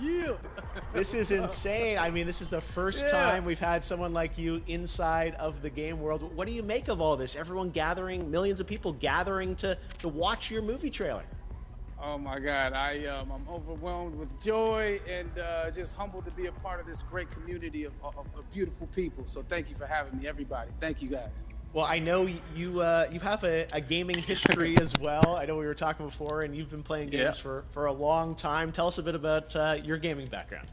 Yeah. This is insane. I mean, this is the first time we've had someone like you inside of the game world. What do you make of all this? Everyone gathering, millions of people gathering to watch your movie trailer. Oh my God, I'm overwhelmed with joy and just humbled to be a part of this great community of beautiful people. So thank you for having me, everybody. Thank you guys. Well, I know you have a gaming history as well. I know we were talking before, and you've been playing games for a long time. Tell us a bit about your gaming background.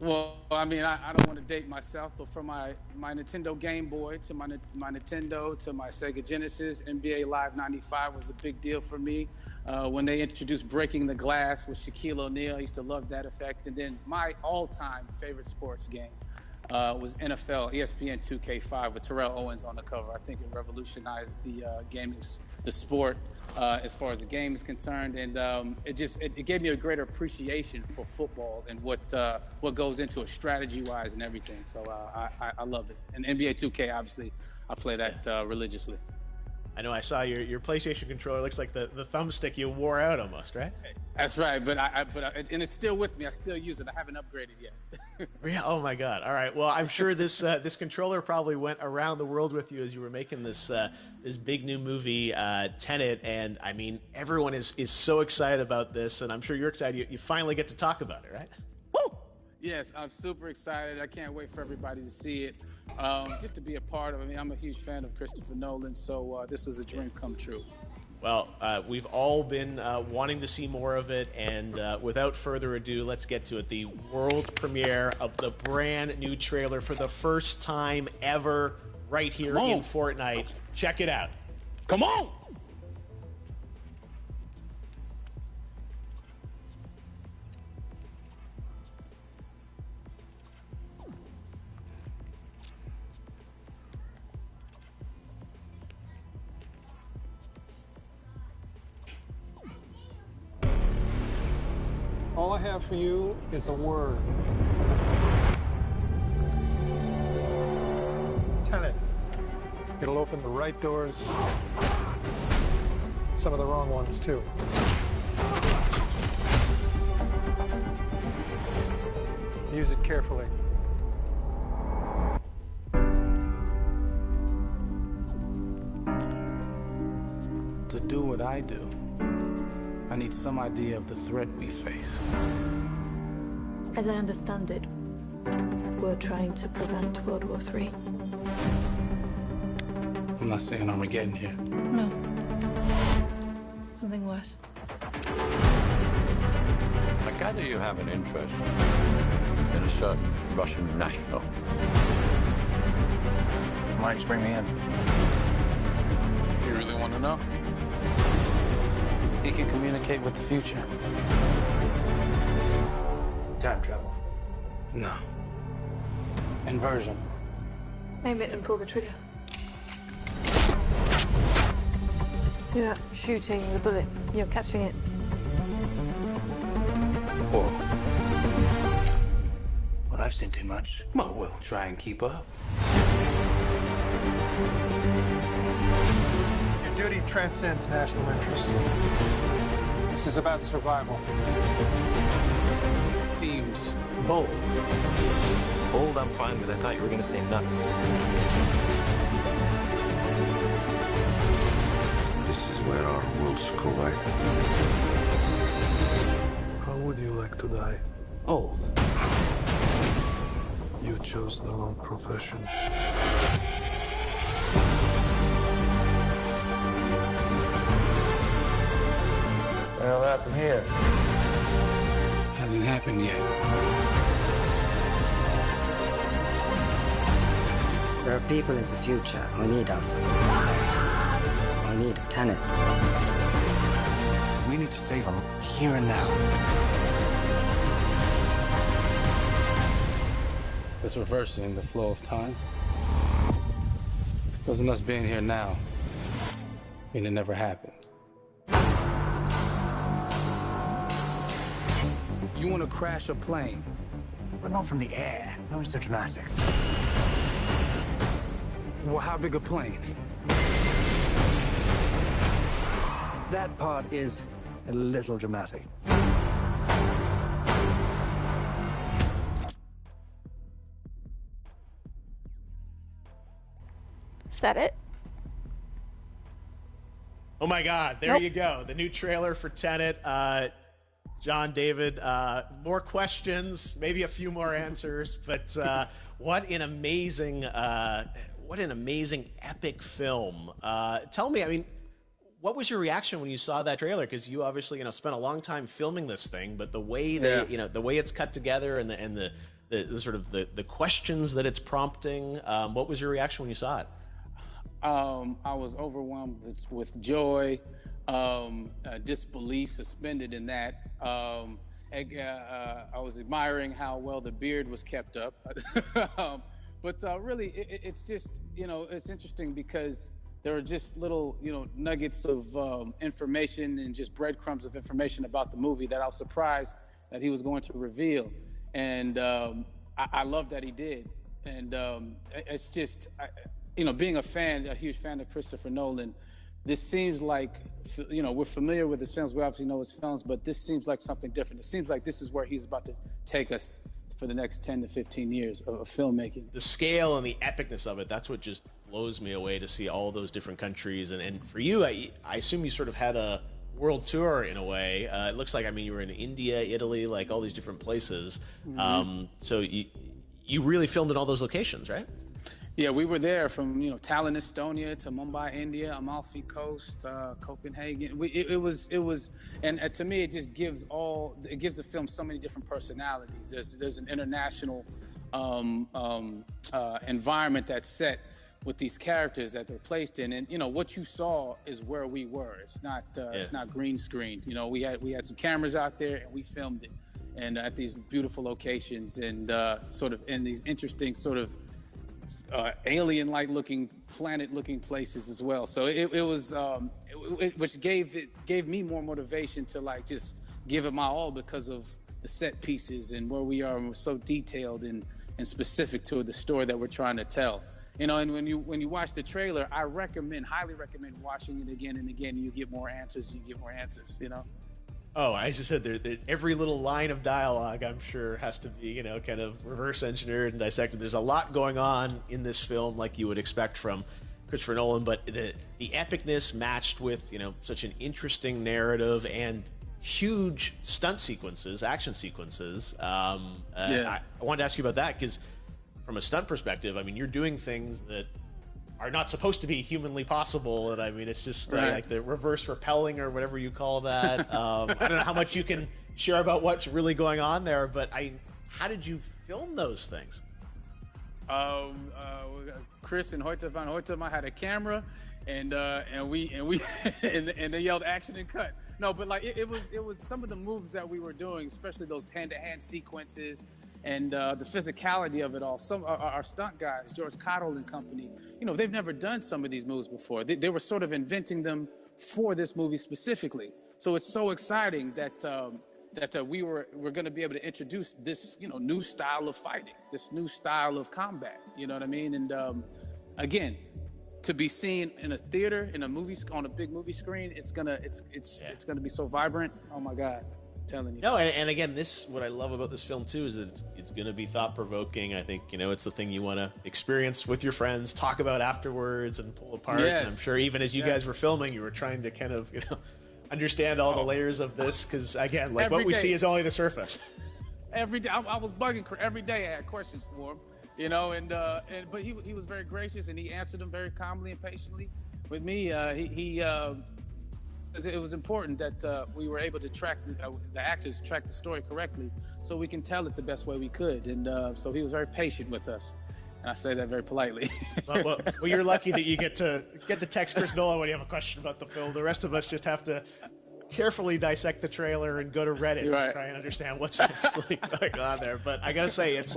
Well, I mean, I don't want to date myself, but from my Nintendo Game Boy to my Nintendo to my Sega Genesis, NBA Live 95 was a big deal for me. When they introduced Breaking the Glass with Shaquille O'Neal, I used to love that effect. And then my all-time favorite sports game was NFL ESPN 2K5 with Terrell Owens on the cover. I think it revolutionized the sport as far as the game is concerned, and it gave me a greater appreciation for football and what goes into it strategy-wise and everything. So I love it. And NBA 2K, obviously, I play that religiously. I know I saw your PlayStation controller. Looks like the thumbstick you wore out almost, right? That's right, but and it's still with me. I still use it. I haven't upgraded yet. Yeah. Oh my God. All right. Well, I'm sure this controller probably went around the world with you as you were making this big new movie, Tenet. And I mean, everyone is so excited about this, and I'm sure you're excited. You finally get to talk about it, right? Woo! Yes, I'm super excited. I can't wait for everybody to see it. Just to be a part of it. I mean, I'm a huge fan of Christopher Nolan, so this is a dream come true. Well, we've all been wanting to see more of it, and without further ado, let's get to it. The world premiere of the brand new trailer for the first time ever right here in Fortnite. Check it out. Come on! All I have for you is a word. Tenet. It'll open the right doors, some of the wrong ones too. Use it carefully. To do what I do, I need some idea of the threat we face. As I understand it, we're trying to prevent World War III. I'm not saying Armageddon here. No. Something worse. I gather you have an interest in a certain Russian national. Why just bring me in? You really want to know? He can communicate with the future. Time travel. No. Inversion. Aim it and pull the trigger. You're not shooting the bullet, you're catching it. Whoa. Well, I've seen too much. Well, we'll try and keep up. Your duty transcends national interests. This is about survival. Seems bold. Bold, I'm fine with. I thought you were going to say nuts. This is where our worlds collide. How would you like to die? Old. You chose the wrong profession. Well, what happened here? Hasn't happened yet. There are people in the future who need us. Who need Tenet. We need to save them here and now. This reversing the flow of time. Doesn't us being here now mean it never happened? You want to crash a plane? But not from the air. No one's so dramatic. Well, how big a plane? That part is a little dramatic. Is that it? Oh my God, there Nope. you go. The new trailer for Tenet. John, David, more questions, maybe a few more answers, but what an amazing epic film. Tell me, I mean, what was your reaction when you saw that trailer? Because you obviously, spent a long time filming this thing, but the way the way it's cut together and the sort of the questions that it's prompting, what was your reaction when you saw it? I was overwhelmed with joy, disbelief suspended in that. I was admiring how well the beard was kept up. But really, it's just, it's interesting because there are just little, nuggets of information and just breadcrumbs of information about the movie that I was surprised that he was going to reveal. And I love that he did. And it's just... being a huge fan of Christopher Nolan, this seems like, we're familiar with his films. We obviously know his films, but this seems like something different. It seems like this is where he's about to take us for the next 10 to 15 years of filmmaking. The scale and the epicness of it, that's what just blows me away, to see all those different countries. And for you, I assume you sort of had a world tour in a way. It looks like, you were in India, Italy, like all these different places. Mm-hmm. So you really filmed in all those locations, right? Yeah, we were there from Tallinn, Estonia, to Mumbai, India, Amalfi Coast, Copenhagen. It was, and to me, it just gives the film so many different personalities. There's an international environment that's set with these characters that they're placed in, and what you saw is where we were. It's not green screened. We had some cameras out there and we filmed it, and at these beautiful locations and sort of in these interesting sort of alien-like looking, planet-looking places as well. So it was, which gave me more motivation to just give it my all because of the set pieces and where we are, and we're so detailed and specific to the story that we're trying to tell. And when you watch the trailer, I highly recommend watching it again and again. You get more answers. Oh, I just said that every little line of dialogue, I'm sure, has to be, kind of reverse engineered and dissected. There's a lot going on in this film, like you would expect from Christopher Nolan, but the epicness matched with, such an interesting narrative and huge stunt sequences, action sequences. I wanted to ask you about that because from a stunt perspective, you're doing things that are not supposed to be humanly possible, and it's just like the reverse rappelling or whatever you call that. I don't know how much you can share about what's really going on there, but how did you film those things? Chris and Hoyte van Hoytema had a camera, and they yelled action and cut. No, but it was some of the moves that we were doing, especially those hand-to-hand sequences. And the physicality of it all. Some our stunt guys, George Cottle and company, they've never done some of these moves before. They were sort of inventing them for this movie specifically. So it's so exciting that we're going to be able to introduce this new style of fighting, this new style of combat. You know what I mean? And again, to be seen in a theater, in a movie, on a big movie screen, it's gonna be so vibrant. Oh my God. Telling you. No, and again, what I love about this film too is that it's going to be thought-provoking. I think it's the thing you want to experience with your friends, talk about afterwards, and pull apart. Yes. And I'm sure even as you guys were filming, you were trying to kind of understand all the layers of this, because again, what we see is only the surface. Every day, I was bugging every day. I had questions for him, but he was very gracious and he answered them very calmly and patiently. With me, it was important that we were able to track the actors track the story correctly, so we can tell it the best way we could. And so he was very patient with us, and I say that very politely. well, you're lucky that you get to text Chris Nolan when you have a question about the film. The rest of us just have to carefully dissect the trailer and go to Reddit to try and understand what's really going on there. But I gotta say, it's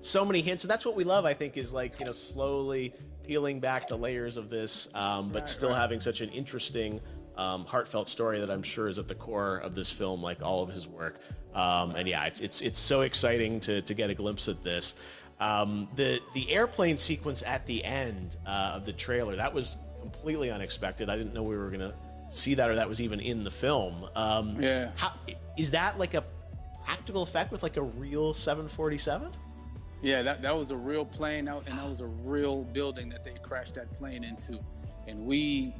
so many hints, and that's what we love. I think is slowly peeling back the layers of this, but still having such an interesting, heartfelt story that I'm sure is at the core of this film, like all of his work. And yeah, it's so exciting to get a glimpse at this. The airplane sequence at the end of the trailer, that was completely unexpected. I didn't know we were gonna see that, or that was even in the film. Yeah. Is that like a practical effect with a real 747? Yeah, that was a real plane out, and that was a real building that they crashed that plane into. And we,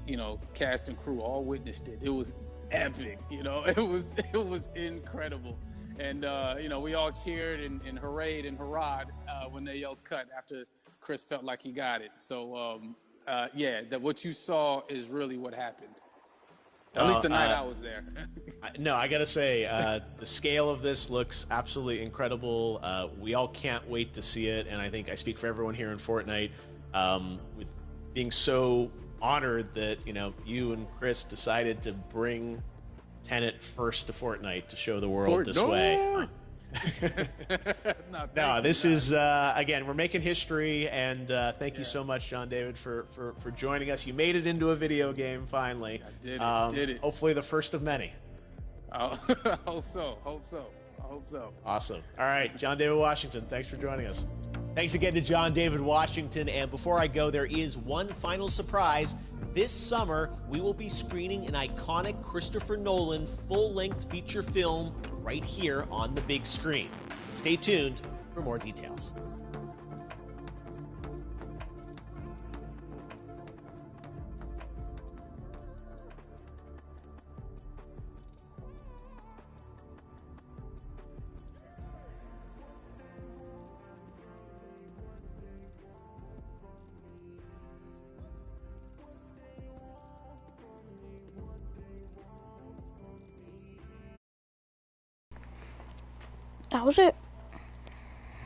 cast and crew all witnessed it. It was epic, it was incredible. And we all cheered and hurrayed and hurrahed when they yelled cut after Chris felt like he got it. So yeah, that what you saw is really what happened. At least the night I was there. No, I gotta say, the scale of this looks absolutely incredible. We all can't wait to see it, and I think I speak for everyone here in Fortnite, with being so honored that you and Chris decided to bring Tenet first to Fortnite to show the world this way. No, this is again, we're making history, and thank you so much, John David, for joining us. You made it into a video game finally. I did it. Hopefully the first of many. I hope so. Awesome. All right, John David Washington, thanks for joining us. Thanks again to John David Washington. And before I go, there is one final surprise. This summer, we will be screening an iconic Christopher Nolan full-length feature film right here on the big screen. Stay tuned for more details. That was it.